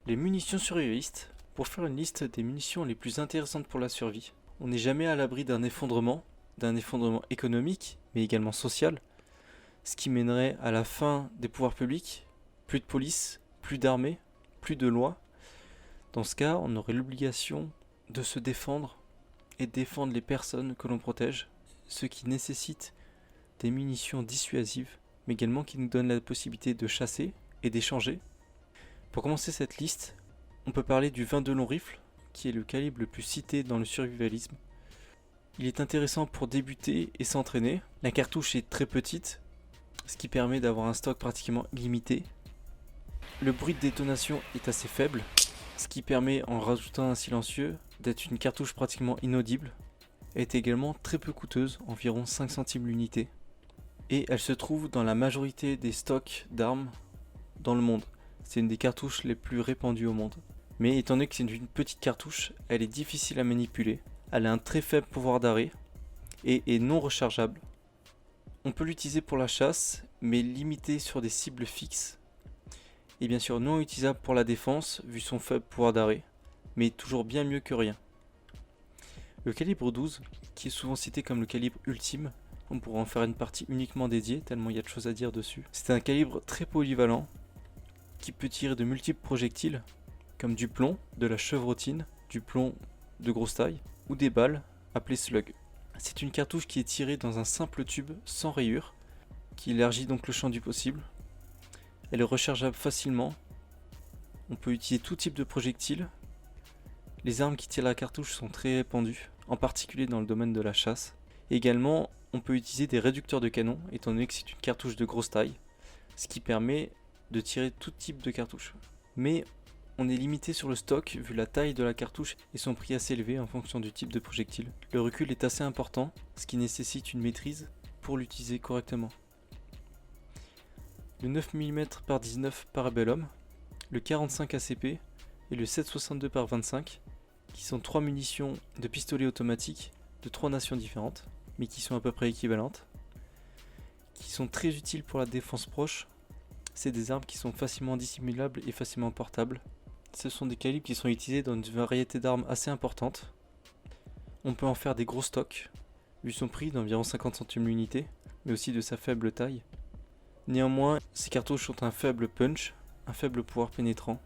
Les munitions survivalistes. Pour faire une liste des munitions les plus intéressantes pour la survie, on n'est jamais à l'abri d'un effondrement économique, mais également social, ce qui mènerait à la fin des pouvoirs publics, plus de police, plus d'armée, plus de loi. Dans ce cas, on aurait l'obligation de se défendre et de défendre les personnes que l'on protège, ce qui nécessite des munitions dissuasives, mais également qui nous donnent la possibilité de chasser et d'échanger. Pour commencer cette liste, on peut parler du 22 long rifle, qui est le calibre le plus cité dans le survivalisme. Il est intéressant pour débuter et s'entraîner. La cartouche est très petite, ce qui permet d'avoir un stock pratiquement illimité. Le bruit de détonation est assez faible, ce qui permet, en rajoutant un silencieux, d'être une cartouche pratiquement inaudible. Elle est également très peu coûteuse, environ 5 centimes l'unité. Et elle se trouve dans la majorité des stocks d'armes dans le monde. C'est une des cartouches les plus répandues au monde. Mais étant donné que c'est une petite cartouche, elle est difficile à manipuler. Elle a un très faible pouvoir d'arrêt et est non rechargeable. On peut l'utiliser pour la chasse, mais limité sur des cibles fixes. Et bien sûr non utilisable pour la défense, vu son faible pouvoir d'arrêt, mais toujours bien mieux que rien. Le calibre 12, qui est souvent cité comme le calibre ultime, on pourrait en faire une partie uniquement dédiée, tellement il y a de choses à dire dessus. C'est un calibre très polyvalent, qui peut tirer de multiples projectiles, comme du plomb, de la chevrotine, du plomb de grosse taille, ou des balles, appelées slug. C'est une cartouche qui est tirée dans un simple tube sans rayure, qui élargit donc le champ du possible. Elle est rechargeable facilement. On peut utiliser tout type de projectiles. Les armes qui tirent la cartouche sont très répandues, en particulier dans le domaine de la chasse. Également, on peut utiliser des réducteurs de canon, étant donné que c'est une cartouche de grosse taille, ce qui permet de tirer tout type de cartouche. Mais on est limité sur le stock vu la taille de la cartouche et son prix assez élevé en fonction du type de projectile. Le recul est assez important, ce qui nécessite une maîtrise pour l'utiliser correctement. Le 9 mm par 19 Parabellum, le 45 ACP et le 7,62 par 25, qui sont 3 munitions de pistolet automatique de 3 nations différentes, mais qui sont à peu près équivalentes, qui sont très utiles pour la défense proche. C'est des armes qui sont facilement dissimulables et facilement portables. Ce sont des calibres qui sont utilisés dans une variété d'armes assez importante. On peut en faire des gros stocks, vu son prix d'environ 50 centimes l'unité, mais aussi de sa faible taille. Néanmoins, ces cartouches ont un faible punch, un faible pouvoir pénétrant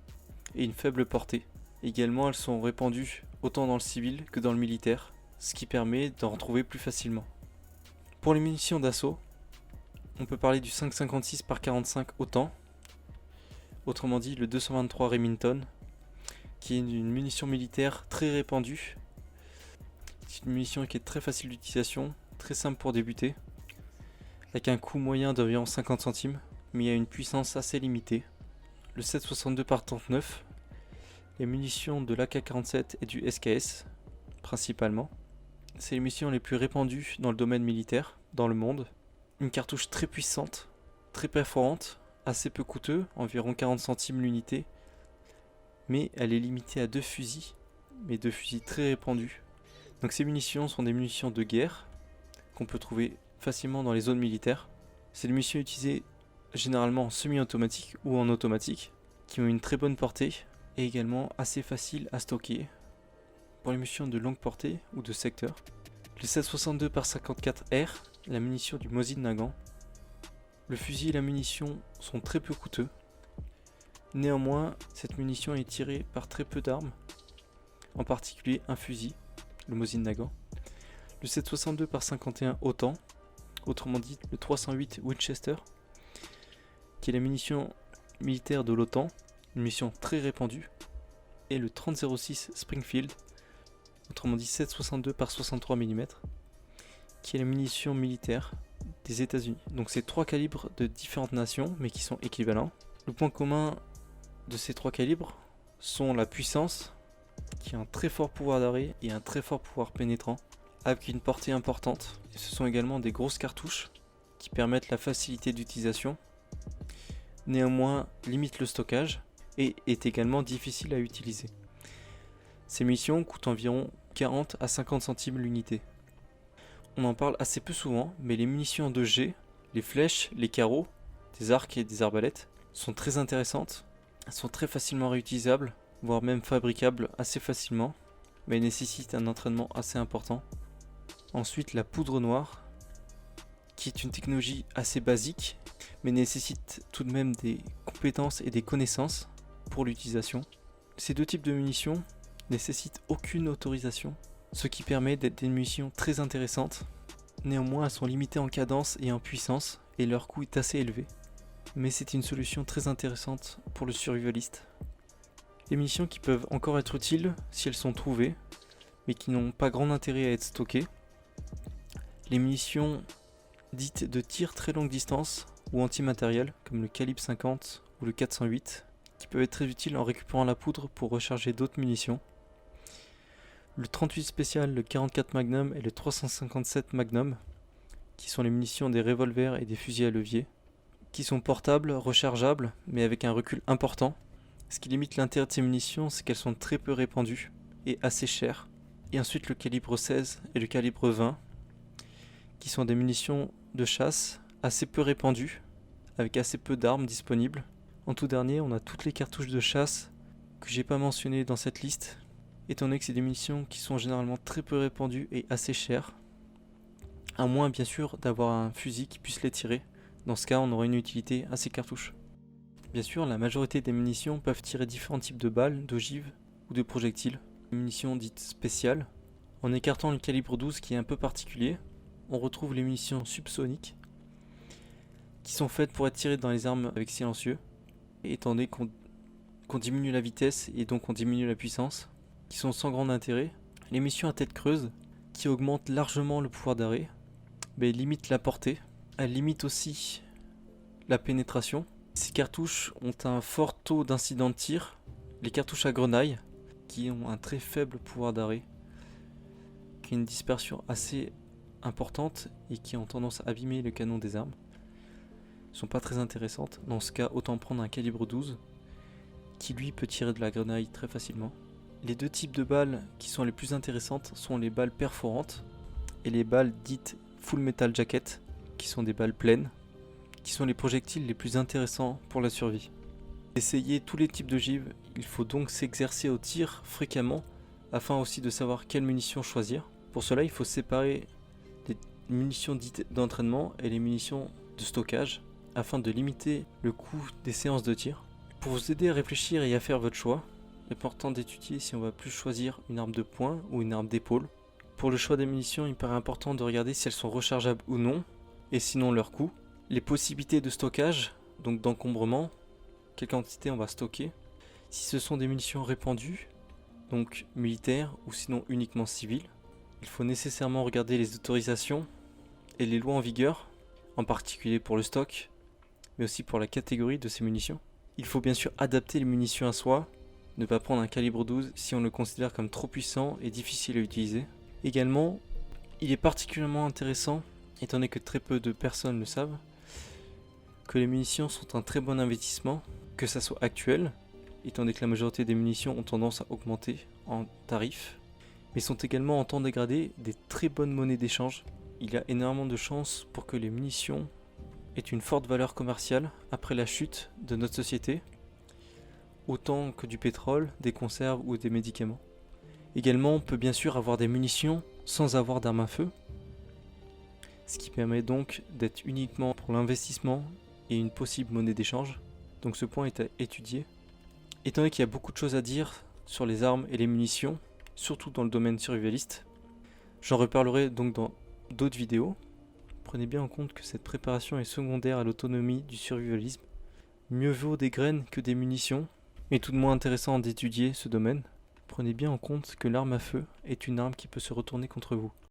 et une faible portée. Également, elles sont répandues autant dans le civil que dans le militaire, ce qui permet d'en retrouver plus facilement. Pour les munitions d'assaut, on peut parler du 5,56 par 45 autant, autrement dit le 223 Remington, qui est une munition militaire très répandue. C'est une munition qui est très facile d'utilisation, très simple pour débuter, avec un coût moyen d'environ 50 centimes, mais il y a une puissance assez limitée. Le 7,62 par 39, les munitions de l'AK-47 et du SKS, principalement. C'est les munitions les plus répandues dans le domaine militaire, dans le monde. Une cartouche très puissante, très perforante, assez peu coûteux, environ 40 centimes l'unité, mais elle est limitée à 2 fusils, mais 2 fusils très répandus. Donc ces munitions sont des munitions de guerre, qu'on peut trouver facilement dans les zones militaires. C'est des munitions utilisées généralement en semi-automatique ou en automatique, qui ont une très bonne portée, et également assez faciles à stocker. Pour les munitions de longue portée ou de secteur, le 7,62 par 54 R, la munition du Mosin Nagant. Le fusil et la munition sont très peu coûteux. Néanmoins, cette munition est tirée par très peu d'armes, en particulier un fusil, le Mosin Nagant. Le 7,62 par 51 autant, autrement dit le 308 Winchester, qui est la munition militaire de l'OTAN, une munition très répandue, et le 30-06 Springfield, autrement dit 7,62 par 63 mm, qui est la munition militaire des États-Unis. Donc c'est 3 calibres de différentes nations, mais qui sont équivalents. Le point commun de ces 3 calibres sont la puissance, qui a un très fort pouvoir d'arrêt et un très fort pouvoir pénétrant, avec une portée importante. Et ce sont également des grosses cartouches qui permettent la facilité d'utilisation. Néanmoins, limite le stockage et est également difficile à utiliser. Ces munitions coûtent environ 40 à 50 centimes l'unité. On en parle assez peu souvent, mais les munitions de G, les flèches, les carreaux, des arcs et des arbalètes sont très intéressantes. Elles sont très facilement réutilisables, voire même fabricables assez facilement, mais elles nécessitent un entraînement assez important. Ensuite, la poudre noire, qui est une technologie assez basique, mais nécessite tout de même des compétences et des connaissances pour l'utilisation. Ces deux types de munitions nécessitent aucune autorisation, ce qui permet d'être des munitions très intéressantes. Néanmoins, elles sont limitées en cadence et en puissance, et leur coût est assez élevé. Mais c'est une solution très intéressante pour le survivaliste. Des munitions qui peuvent encore être utiles si elles sont trouvées, mais qui n'ont pas grand intérêt à être stockées. Les munitions dites de tir très longue distance ou antimatériel, comme le calibre 50 ou le 408, qui peuvent être très utiles en récupérant la poudre pour recharger d'autres munitions. Le 38 spécial, le 44 Magnum et le 357 Magnum, qui sont les munitions des revolvers et des fusils à levier, qui sont portables, rechargeables, mais avec un recul important. Ce qui limite l'intérêt de ces munitions, c'est qu'elles sont très peu répandues et assez chères. Et ensuite le calibre 16 et le calibre 20, qui sont des munitions de chasse assez peu répandues, avec assez peu d'armes disponibles. En tout dernier, on a toutes les cartouches de chasse que j'ai pas mentionnées dans cette liste, étant donné que c'est des munitions qui sont généralement très peu répandues et assez chères, à moins bien sûr d'avoir un fusil qui puisse les tirer. Dans ce cas, on aura une utilité à ces cartouches. Bien sûr, la majorité des munitions peuvent tirer différents types de balles, d'ogives ou de projectiles. Les munitions dites spéciales. En écartant le calibre 12 qui est un peu particulier, on retrouve les munitions subsoniques qui sont faites pour être tirées dans les armes avec silencieux, et étant donné qu'on diminue la vitesse et donc on diminue la puissance, qui sont sans grand intérêt. Les munitions à tête creuse qui augmentent largement le pouvoir d'arrêt, mais limitent la portée. Elles limitent aussi la pénétration. Ces cartouches ont un fort taux d'incident de tir. Les cartouches à grenaille, qui ont un très faible pouvoir d'arrêt, qui ont une dispersion assez importante et qui ont tendance à abîmer le canon des armes, sont pas très intéressantes. Dans ce cas, autant prendre un calibre 12, qui lui peut tirer de la grenaille très facilement. Les deux types de balles qui sont les plus intéressantes sont les balles perforantes et les balles dites full metal jacket, qui sont des balles pleines, qui sont les projectiles les plus intéressants pour la survie. Essayer tous les types d'ogives, il faut donc s'exercer au tir fréquemment, afin aussi de savoir quelle munition choisir. Pour cela, il faut séparer les munitions dites d'entraînement et les munitions de stockage, afin de limiter le coût des séances de tir. Pour vous aider à réfléchir et à faire votre choix, il est important d'étudier si on va plus choisir une arme de poing ou une arme d'épaule. Pour le choix des munitions, il paraît important de regarder si elles sont rechargeables ou non, et sinon leur coût. Les possibilités de stockage, donc d'encombrement, quelle quantité on va stocker. Si ce sont des munitions répandues, donc militaires ou sinon uniquement civiles, il faut nécessairement regarder les autorisations et les lois en vigueur, en particulier pour le stock, mais aussi pour la catégorie de ces munitions. Il faut bien sûr adapter les munitions à soi, ne pas prendre un calibre 12 si on le considère comme trop puissant et difficile à utiliser. Également, il est particulièrement intéressant, étant donné que très peu de personnes le savent, que les munitions sont un très bon investissement, que ça soit actuel, étant donné que la majorité des munitions ont tendance à augmenter en tarif, mais sont également en temps dégradé des très bonnes monnaies d'échange. Il y a énormément de chances pour que les munitions aient une forte valeur commerciale après la chute de notre société, autant que du pétrole, des conserves ou des médicaments. Également, on peut bien sûr avoir des munitions sans avoir d'armes à feu, ce qui permet donc d'être uniquement pour l'investissement et une possible monnaie d'échange. Donc ce point est à étudier. Étant donné qu'il y a beaucoup de choses à dire sur les armes et les munitions, surtout dans le domaine survivaliste, j'en reparlerai donc dans d'autres vidéos. Prenez bien en compte que cette préparation est secondaire à l'autonomie du survivalisme. Mieux vaut des graines que des munitions, mais tout de moins intéressant d'étudier ce domaine. Prenez bien en compte que l'arme à feu est une arme qui peut se retourner contre vous.